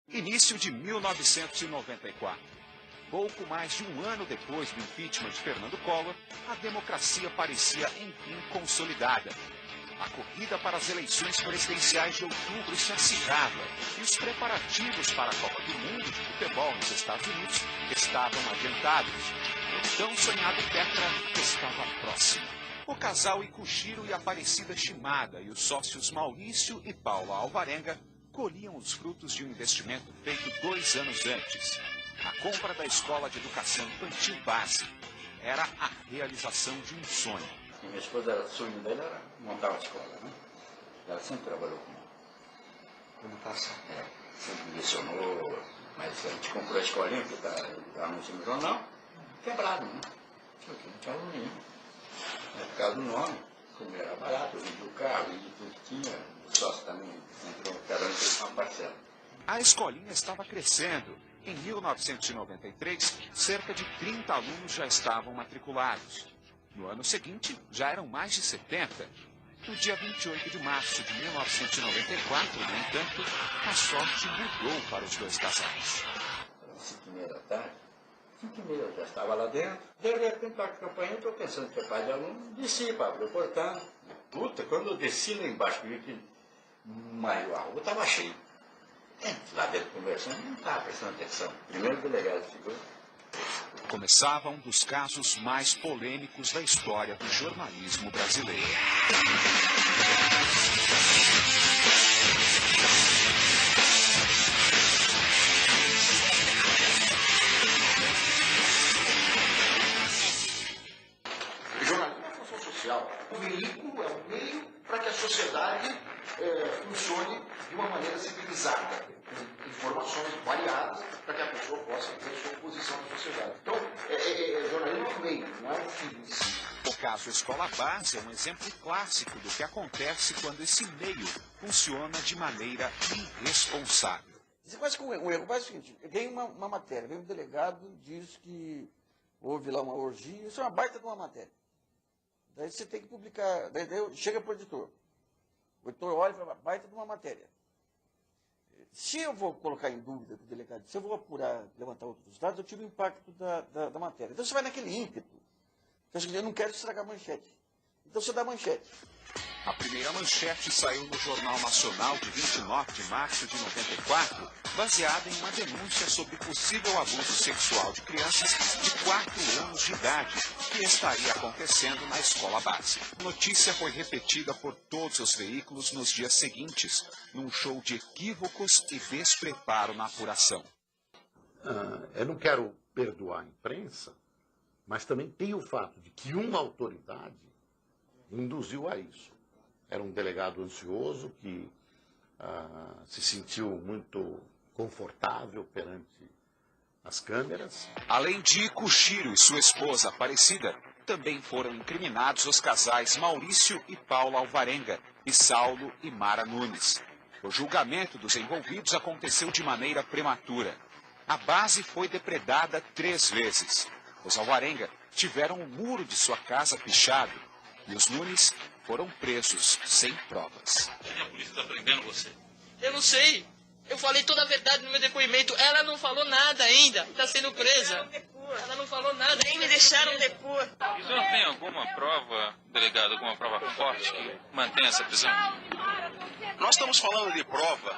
Início de 1994. Pouco mais de um ano depois do impeachment de Fernando Collor, a democracia parecia, enfim, consolidada. A corrida para as eleições presidenciais de outubro se acirrava e os preparativos para a Copa do Mundo de futebol nos Estados Unidos estavam adiantados. O tão sonhado Tetra estava próximo. O casal Ikushiro e Aparecida Shimada e os sócios Maurício e Paula Alvarenga colhiam os frutos de um investimento feito 2 anos antes. A compra da Escola de Educação Infantil Base era a realização de um sonho. Minha esposa, o sonho dela era montar uma escola, né? Ela sempre trabalhou com educação. Sempre lecionou, mas a gente comprou a escolinha, que está anunciando no jornal, quebrado, né? Não tinha aluno nenhum. Por causa do nome, como era barato, eu vendi o carro, vendi tudo que tinha, o sócio também entrou, cada um fez uma parcela. A escolinha estava crescendo. Em 1993, cerca de 30 alunos já estavam matriculados. No ano seguinte, já eram mais de 70. No dia 28 de março de 1994, no entanto, a sorte mudou para os dois casais. Às 5h30 da tarde, 5h30 eu já estava lá dentro. De repente, toca a campainha, eu estou pensando que é pai de aluno, desci para abrir o portão. Puta, quando eu desci lá embaixo, vi que a rua estava cheia. Lá dentro conversando, não estava prestando atenção. Primeiro delegado chegou. Começava um dos casos mais polêmicos da história do jornalismo brasileiro. O jornalismo é uma função social. O veículo é um meio para que a sociedade funcione de uma maneira civilizada, com informações variadas, para que a pessoa possa ter sua posição na sociedade. Então, jornalismo é um meio, não é um fim em si. O caso Escola Base é um exemplo clássico do que acontece quando esse meio funciona de maneira irresponsável. Você faz com o erro, faz o seguinte, vem uma matéria, vem um delegado, diz que houve lá uma orgia, isso é uma baita de uma matéria. Daí você tem que publicar, daí chega para o editor. O editor olha e fala, baita de uma matéria. Se eu vou colocar em dúvida para o delegado, se eu vou apurar, levantar outros dados, eu tiro o impacto da matéria. Então você vai naquele ímpeto. Eu não quero estragar a manchete. Então você dá a manchete. A primeira manchete saiu no Jornal Nacional de 29 de março de 94, baseada em uma denúncia sobre possível abuso sexual de crianças de 4 anos de idade, que estaria acontecendo na escola base. A notícia foi repetida por todos os veículos nos dias seguintes, num show de equívocos e despreparo na apuração. Eu não quero perdoar a imprensa, mas também tem o fato de que uma autoridade induziu a isso. Era um delegado ansioso que se sentiu muito confortável perante as câmeras. Além de Ikushiro e sua esposa Aparecida, também foram incriminados os casais Maurício e Paula Alvarenga e Saulo e Mara Nunes. O julgamento dos envolvidos aconteceu de maneira prematura. A base foi depredada 3 vezes. Os Alvarenga tiveram o muro de sua casa pichado e os Nunes foram presos sem provas. A polícia está prendendo você? Eu não sei. Eu falei toda a verdade no meu depoimento. Ela não falou nada ainda. Está sendo presa. Ela não falou nada. Nem me deixaram depor. E o senhor tem alguma prova, delegado, alguma prova forte que mantém essa prisão? Nós estamos falando de prova.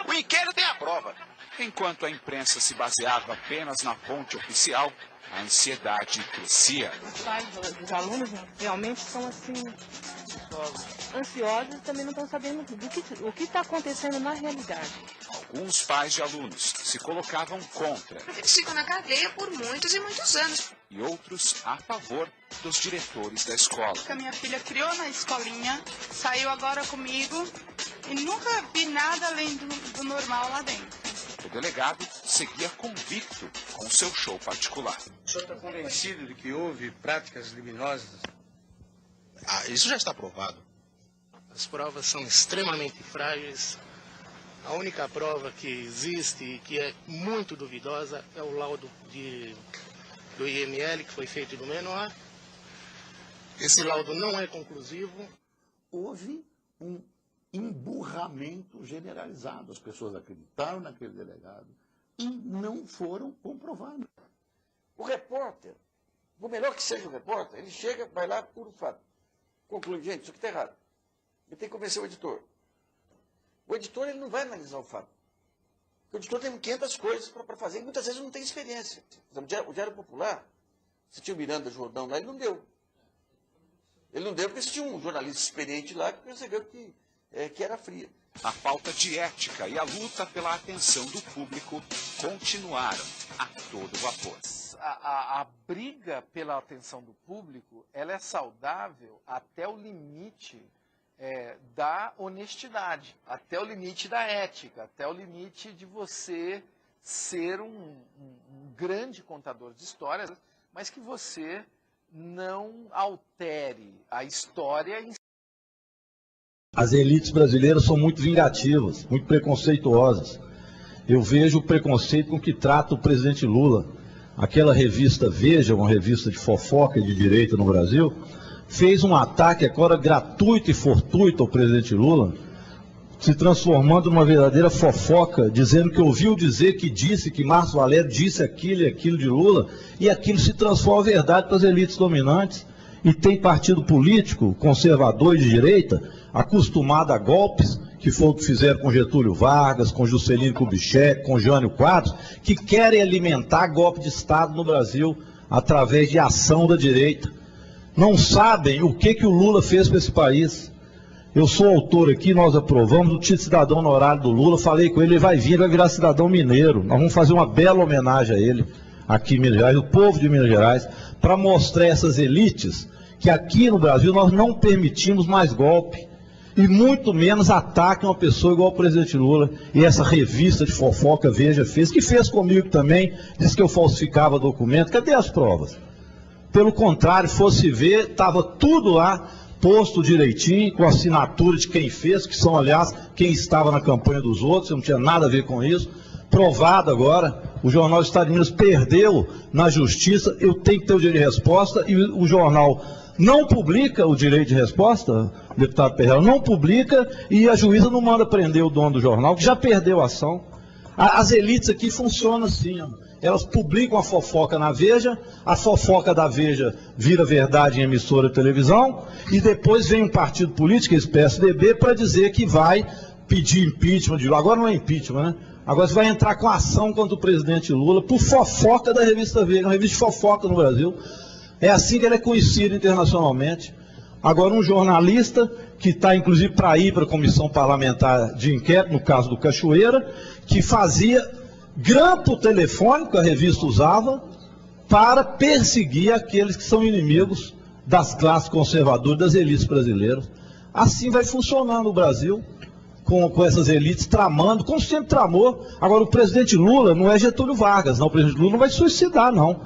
O inquérito é a prova. Enquanto a imprensa se baseava apenas na fonte oficial, a ansiedade crescia. Os pais dos alunos realmente são assim, ansiosos e também não estão sabendo o que está acontecendo na realidade. Alguns pais de alunos se colocavam contra. Eles ficam na cadeia por muitos e muitos anos. E outros a favor dos diretores da escola. A minha filha criou na escolinha, saiu agora comigo e nunca vi nada além do normal lá dentro. O delegado seguia convicto com seu show particular. O senhor está convencido de que houve práticas criminosas? Isso já está provado. As provas são extremamente frágeis. A única prova que existe e que é muito duvidosa é o laudo do IML que foi feito do menor. Esse laudo não é conclusivo. Houve um emburramento generalizado. As pessoas acreditaram naquele delegado e não foram comprovadas. O repórter, por melhor que seja o repórter, ele chega, vai lá, puro fato. Conclui, gente, isso aqui está errado. Ele tem que convencer o editor. O editor ele não vai analisar o fato. O editor tem 500 coisas para fazer e muitas vezes não tem experiência. Por exemplo, o Diário Popular, se tinha o Miranda Jordão lá, ele não deu. Ele não deu porque se tinha um jornalista experiente lá que percebeu que era fria. A falta de ética e a luta pela atenção do público continuaram a todo vapor. A briga pela atenção do público, ela é saudável até o limite da honestidade, até o limite da ética, até o limite de você ser um grande contador de histórias, mas que você não altere a história em si. As elites brasileiras são muito vingativas, muito preconceituosas. Eu vejo o preconceito com que trata o presidente Lula. Aquela revista Veja, uma revista de fofoca de direita no Brasil, fez um ataque agora gratuito e fortuito ao presidente Lula, se transformando numa verdadeira fofoca, dizendo que ouviu dizer que disse, que Márcio Valério disse aquilo e aquilo de Lula, e aquilo se transforma em verdade para as elites dominantes. E tem partido político, conservador e de direita, acostumado a golpes, que foi o que fizeram com Getúlio Vargas, com Juscelino Kubitschek, com Jânio Quadros, que querem alimentar golpe de Estado no Brasil através de ação da direita. Não sabem o que o Lula fez para esse país. Eu sou autor aqui, nós aprovamos o título de cidadão honorário do Lula, falei com ele, ele vai vir, ele vai virar cidadão mineiro. Nós vamos fazer uma bela homenagem a ele, aqui em Minas Gerais, o povo de Minas Gerais, para mostrar a essas elites que aqui no Brasil nós não permitimos mais golpe. E muito menos ataque a uma pessoa igual o presidente Lula. E essa revista de fofoca Veja fez, que fez comigo também, disse que eu falsificava documento. Cadê as provas? Pelo contrário, fosse ver, estava tudo lá, posto direitinho, com assinatura de quem fez, que são, aliás, quem estava na campanha dos outros, eu não tinha nada a ver com isso. Provado agora, o Jornal do Estado de Minas perdeu na justiça, eu tenho que ter o direito de resposta, e o jornal não publica o direito de resposta, deputado Perrella, não publica, e a juíza não manda prender o dono do jornal, que já perdeu a ação. As elites aqui funcionam assim, ó. Elas publicam a fofoca na Veja, a fofoca da Veja vira verdade em emissora de televisão, e depois vem um partido político, esse PSDB, para dizer que vai pedir impeachment de Lula. Agora não é impeachment, né? Agora você vai entrar com ação contra o presidente Lula por fofoca da revista Veja, uma revista de fofoca no Brasil. É assim que ele é conhecido internacionalmente. Agora, um jornalista que está, inclusive, para ir para a comissão parlamentar de inquérito, no caso do Cachoeira, que fazia grampo telefônico que a revista usava para perseguir aqueles que são inimigos das classes conservadoras, das elites brasileiras. Assim vai funcionando o Brasil, com essas elites tramando, como sempre tramou. Agora, o presidente Lula não é Getúlio Vargas, não. O presidente Lula não vai se suicidar, não.